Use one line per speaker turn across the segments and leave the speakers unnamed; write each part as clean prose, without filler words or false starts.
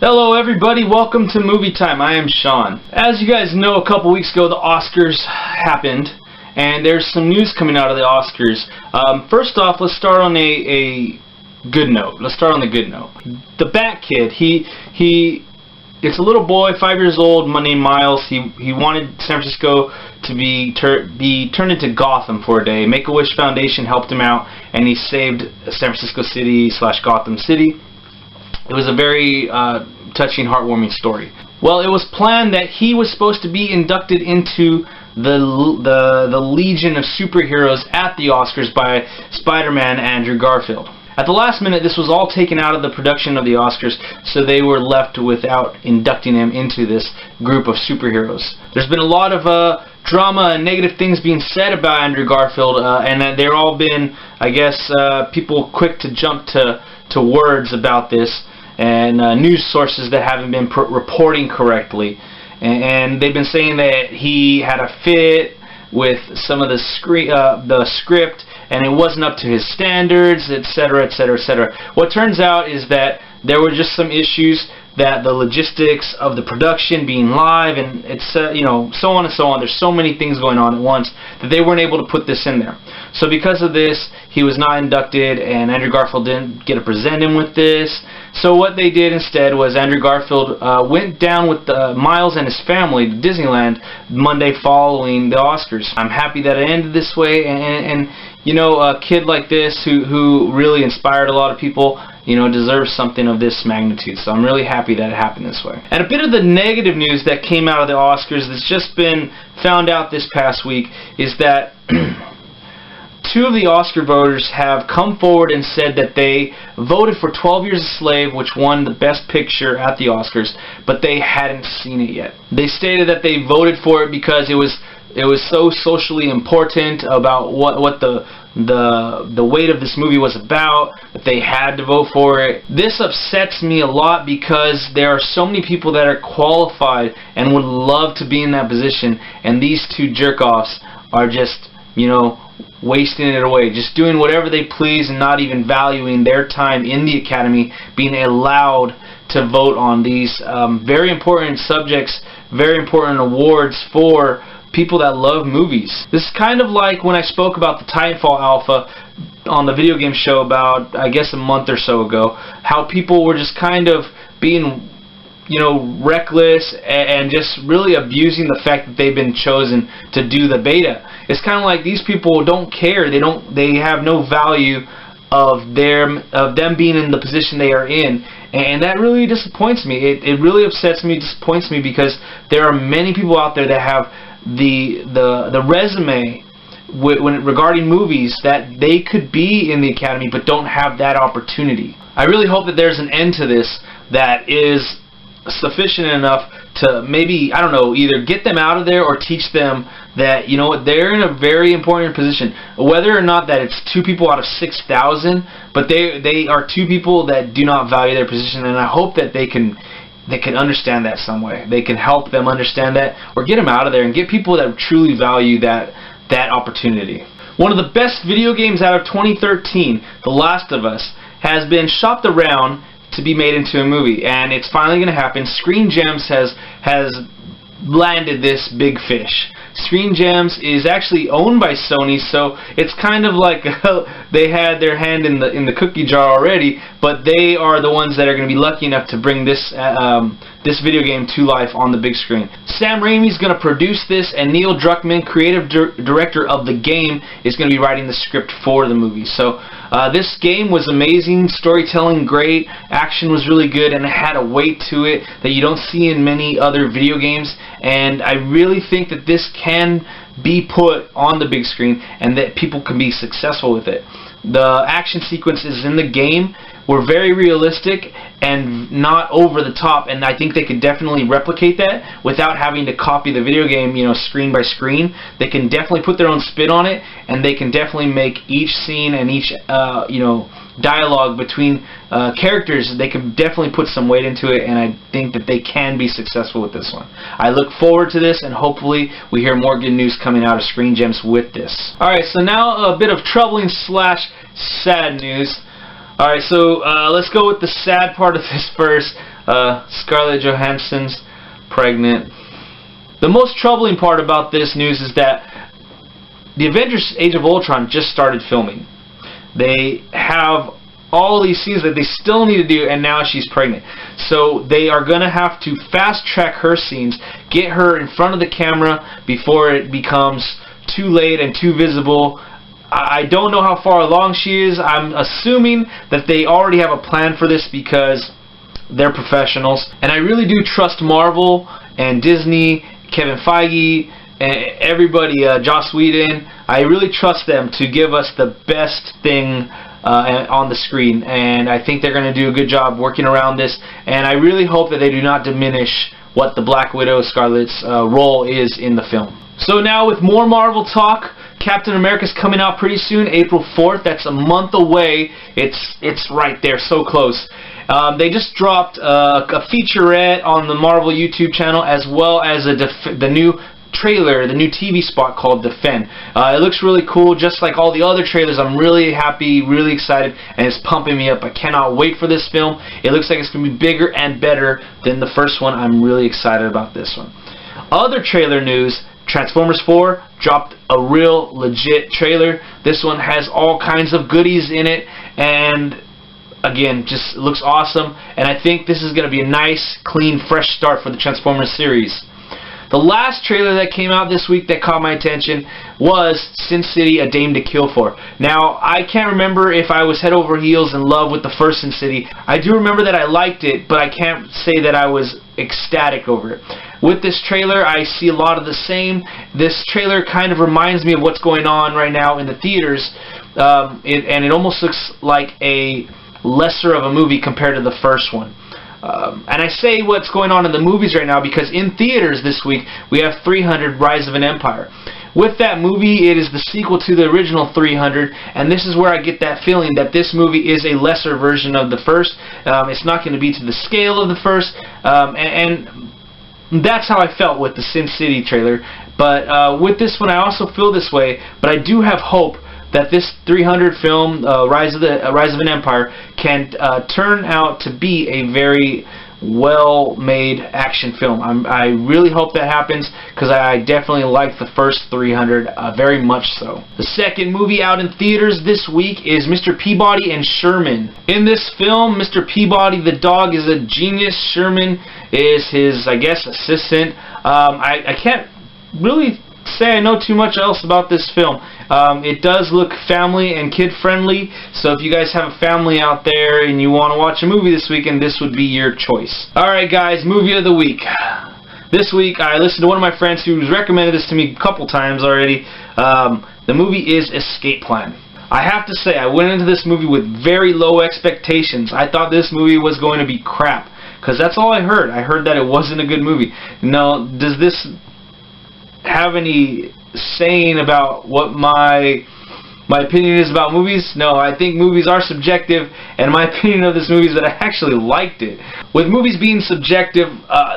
Hello everybody, welcome to Movie Time. I am Sean. As you guys know, a couple weeks ago the Oscars happened, and there's some news coming out of the Oscars. First off, let's start on a good note. The Bat Kid, it's a little boy, 5 years old, named Miles. He wanted San Francisco to be turned into Gotham for a day. Make-A-Wish Foundation helped him out, and he saved San Francisco City / Gotham City. It was a very touching, heartwarming story. Well, it was planned that he was supposed to be inducted into the Legion of Superheroes at the Oscars by Spider-Man Andrew Garfield. At the last minute, this was all taken out of the production of the Oscars, so they were left without inducting him into this group of superheroes. There's been a lot of drama and negative things being said about Andrew Garfield, and they're all been, I guess, people quick to jump to words about this, and news sources that haven't been reporting correctly. And they've been saying that he had a fit with some of the script, and it wasn't up to his standards, etc., etc., etc. What turns out is that there were just some issues, that the logistics of the production being live, and it's so on and so on. There's so many things going on at once that they weren't able to put this in there. So because of this, he was not inducted, and Andrew Garfield didn't get to present him with this. So what they did instead was Andrew Garfield went down with Miles and his family to Disneyland Monday following the Oscars. I'm happy that it ended this way, and a kid like this who really inspired a lot of people, deserves something of this magnitude. So I'm really happy that it happened this way. And a bit of the negative news that came out of the Oscars that's just been found out this past week is that two of the Oscar voters have come forward and said that they voted for 12 Years a Slave, which won the Best Picture at the Oscars, but they hadn't seen it yet. They stated that they voted for it because it was so socially important about what the weight of this movie was about, that they had to vote for it. This upsets me a lot because there are so many people that are qualified and would love to be in that position, and these two jerk-offs are just, wasting it away, just doing whatever they please and not even valuing their time in the Academy, being allowed to vote on these very important subjects, very important awards for people that love movies. This is kind of like when I spoke about the Titanfall Alpha on the video game show about, I guess, a month or so ago, how people were just kind of being reckless and just really abusing the fact that they've been chosen to do the beta. It's kind of like these people don't care. They have no value of them being in the position they are in, and that really disappoints me. It really upsets me, disappoints me, because there are many people out there that have the resume regarding movies that they could be in the Academy but don't have that opportunity. I really hope that there's an end to this that is sufficient enough to maybe, I don't know, either get them out of there or teach them that, they're in a very important position. Whether or not that it's 2 people out of 6,000, but they are 2 people that do not value their position, and I hope that they can understand that some way. They can help them understand that, or get them out of there and get people that truly value that opportunity. One of the best video games out of 2013, The Last of Us, has been shopped around to be made into a movie, and it's finally going to happen. Screen Gems has landed this big fish. Screen Gems is actually owned by Sony, so it's kind of like they had their hand in the cookie jar already, but they are the ones that are going to be lucky enough to bring this video game to life on the big screen. Sam Raimi's going to produce this, and Neil Druckmann, creative director of the game, is going to be writing the script for the movie. So this game was amazing, storytelling great, action was really good, and it had a weight to it that you don't see in many other video games, and I really think that this can be put on the big screen and that people can be successful with it. The action sequences in the game were very realistic and not over the top, and I think they could definitely replicate that without having to copy the video game, screen by screen. They can definitely put their own spin on it, and they can definitely make each scene and each dialogue between characters, they can definitely put some weight into it, and I think that they can be successful with this one. I look forward to this, and hopefully we hear more good news coming out of Screen Gems with this. Alright, so now a bit of troubling / sad news. Alright, so let's go with the sad part of this first. Scarlett Johansson's pregnant. The most troubling part about this news is that the Avengers Age of Ultron just started filming. They have all these scenes that they still need to do, and now she's pregnant. So they are going to have to fast track her scenes, get her in front of the camera before it becomes too late and too visible. I don't know how far along she is. I'm assuming that they already have a plan for this because they're professionals. And I really do trust Marvel and Disney, Kevin Feige, and everybody, Joss Whedon. I really trust them to give us the best thing on the screen, and I think they're going to do a good job working around this, and I really hope that they do not diminish what the Black Widow Scarlett's role is in the film. So now with more Marvel talk, Captain America's coming out pretty soon, April 4th. That's a month away. It's right there, so close. They just dropped a featurette on the Marvel YouTube channel, as well as the new trailer, the new TV spot called Defend. It looks really cool, just like all the other trailers. I'm really happy, really excited, and it's pumping me up. I cannot wait for this film. It looks like it's going to be bigger and better than the first one. I'm really excited about this one. Other trailer news, Transformers 4 dropped a real legit trailer. This one has all kinds of goodies in it, and again, just looks awesome, and I think this is going to be a nice, clean, fresh start for the Transformers series. The last trailer that came out this week that caught my attention was Sin City: A Dame to Kill For. Now, I can't remember if I was head over heels in love with the first Sin City. I do remember that I liked it, but I can't say that I was ecstatic over it. With this trailer, I see a lot of the same. This trailer kind of reminds me of what's going on right now in the theaters, and it almost looks like a lesser of a movie compared to the first one. And I say what's going on in the movies right now because in theaters this week we have 300 Rise of an Empire. With that movie, it is the sequel to the original 300, and this is where I get that feeling that this movie is a lesser version of the first. It's not going to be to the scale of the first, and that's how I felt with the Sin City trailer. But with this one, I also feel this way, but I do have hope that this 300 film, Rise of an Empire, can turn out to be a very well-made action film. I really hope that happens because I definitely like the first 300 very much so. The second movie out in theaters this week is Mr. Peabody and Sherman. In this film, Mr. Peabody the dog is a genius. Sherman is his, I guess, assistant. I can't really say I know too much else about this film. It does look family and kid friendly, so if you guys have a family out there and you want to watch a movie this weekend, this would be your choice. Alright guys, movie of the week. This week I listened to one of my friends who's recommended this to me a couple times already. The movie is Escape Plan. I have to say, I went into this movie with very low expectations. I thought this movie was going to be crap, because that's all I heard. I heard that it wasn't a good movie. Now, does this have any saying about what my opinion is about movies? No, I think movies are subjective, and my opinion of this movie is that I actually liked it. With movies being subjective,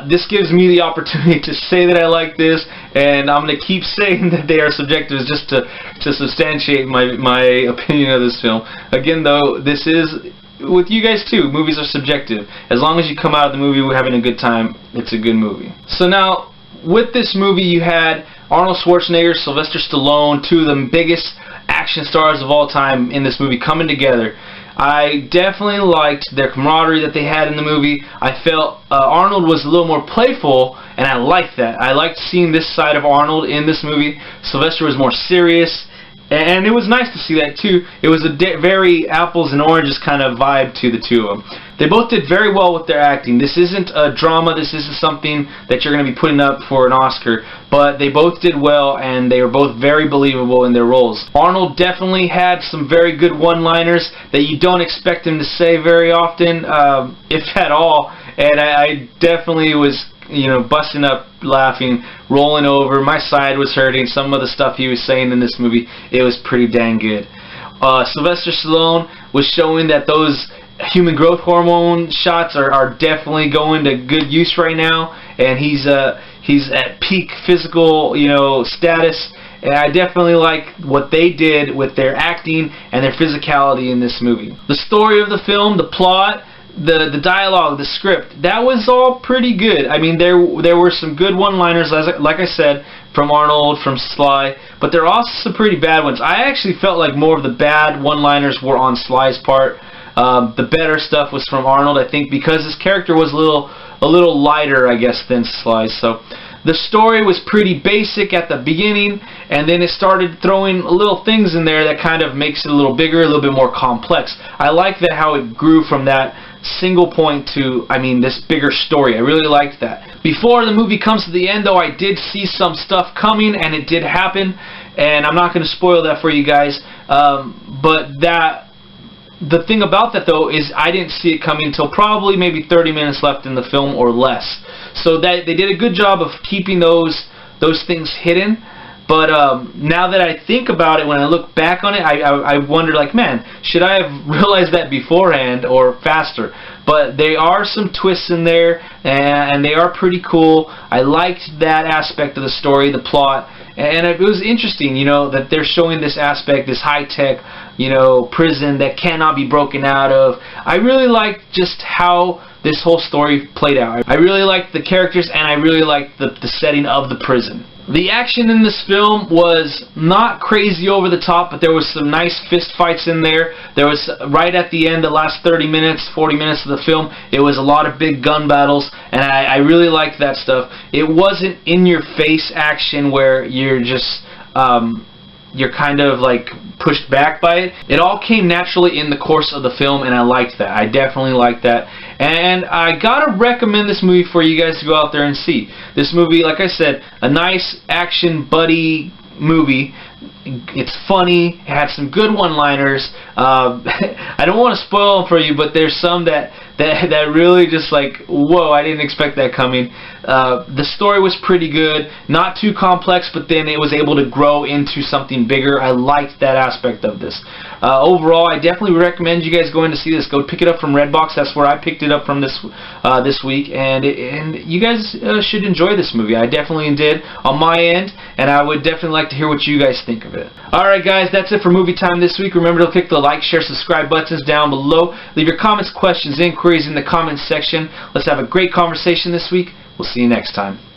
this gives me the opportunity to say that I like this, and I'm going to keep saying that they are subjective just to substantiate my opinion of this film. Again, though, this is with you guys too. Movies are subjective. As long as you come out of the movie having a good time, it's a good movie. So now, with this movie, you had Arnold Schwarzenegger, Sylvester Stallone, two of the biggest action stars of all time in this movie coming together. I definitely liked their camaraderie that they had in the movie. I felt Arnold was a little more playful, and I liked that. I liked seeing this side of Arnold in this movie. Sylvester was more serious, and it was nice to see that too. It was a very apples and oranges kind of vibe to the two of them. They both did very well with their acting. This isn't a drama. This isn't something that you're going to be putting up for an Oscar. But they both did well, and they were both very believable in their roles. Arnold definitely had some very good one-liners that you don't expect him to say very often, if at all. And I definitely was, busting up laughing, rolling over. My side was hurting. Some of the stuff he was saying in this movie, it was pretty dang good. Sylvester Stallone was showing that those human growth hormone shots are definitely going to good use right now, and he's at peak physical status, and I definitely like what they did with their acting and their physicality in this movie. The story of the film, the plot, the dialogue, the script, that was all pretty good. I mean, there were some good one-liners, like I said, from Arnold, from Sly, but there are also some pretty bad ones. I actually felt like more of the bad one-liners were on Sly's part. The better stuff was from Arnold, I think, because his character was a little lighter, I guess, than Sly's. So the story was pretty basic at the beginning, and then it started throwing little things in there that kind of makes it a little bigger, a little bit more complex. I like that how it grew from that single point to, I mean, this bigger story. I really liked that. Before the movie comes to the end, though, I did see some stuff coming, and it did happen, and I'm not going to spoil that for you guys, but the thing about that, though, is I didn't see it coming until probably maybe 30 minutes left in the film or less. So that they did a good job of keeping those things hidden. But now that I think about it, when I look back on it, I wonder, like, man, should I have realized that beforehand or faster? But there are some twists in there, and they are pretty cool. I liked that aspect of the story, the plot, and it was interesting, you know, that they're showing this aspect, this high-tech, you know, prison that cannot be broken out of. I really liked just how this whole story played out. I really liked the characters, and I really liked the setting of the prison. The action in this film was not crazy over the top, but there was some nice fist fights in there. There was, right at the end, the last 30 minutes, 40 minutes of the film, it was a lot of big gun battles, and I really liked that stuff. It wasn't in-your-face action where you're just, you're kind of like pushed back by it. It all came naturally in the course of the film, and I liked that. I definitely liked that. And I gotta recommend this movie for you guys to go out there and see. This movie, like I said, a nice action buddy movie. It's funny. It had some good one-liners. I don't want to spoil them for you, but there's some that really just like, whoa, I didn't expect that coming. The story was pretty good, not too complex, but then it was able to grow into something bigger. I liked that aspect of this. Overall, I definitely recommend you guys going to see this. Go pick it up from Redbox. That's where I picked it up from this week, and you guys should enjoy this movie. I definitely did on my end, and I would definitely like to hear what you guys think of it. Alright guys, that's it for Movie Time this week. Remember to click the like, share, subscribe buttons down below. Leave your comments, questions, inquiries in the comments section. Let's have a great conversation this week. We'll see you next time.